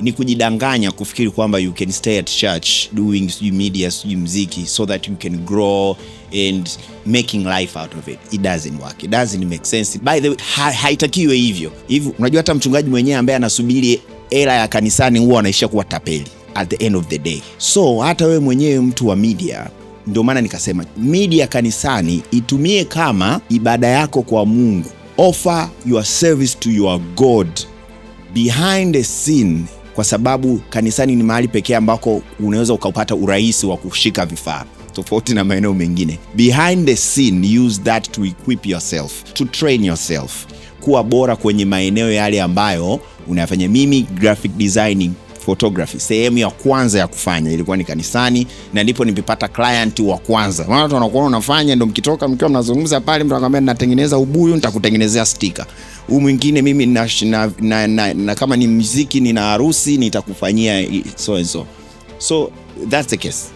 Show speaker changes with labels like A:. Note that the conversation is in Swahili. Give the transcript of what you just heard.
A: ni kujidanganya kufikiri kwamba you can stay at church doing media, muziki, so that you can grow and making life out of it. It doesn't work. It doesn't make sense. By the way, haitakiwi hivyo. Unajua hata mchungaji mwenyewe ambaye anasubiri hela ya kanisani huwa anaishia kuwa tapeli at the end of the day. So hata wewe mwenyewe mtu wa media, ndio maana nikasema media kanisani itumie kama ibada yako kwa Mungu. Offer your service to your God behind the scene, kwa sababu kanisani ni mahali pekee ambako unaweza ukapata urahisi wa kushika vifaa, tofauti na maeneo mengine. Behind the scene, use that to equip yourself, to train yourself kuwa bora kwenye maeneo yale ambayo unafanya. Mimi graphic designing, photography, sehemu ya kwanza ya kufanya ilikuwa ni kanisani, na ndipo nilipata client wa kwanza. Maana watu wanakuwa unafanya, ndio mkitoka mkiwa mnazungumza pale, mtu anakuambia ninatengeneza ubuyu, nitakutengenezea sticker. Huyu mwingine mimi na kama ni muziki, nina harusi, nitakufanyia so and so. So that's the case.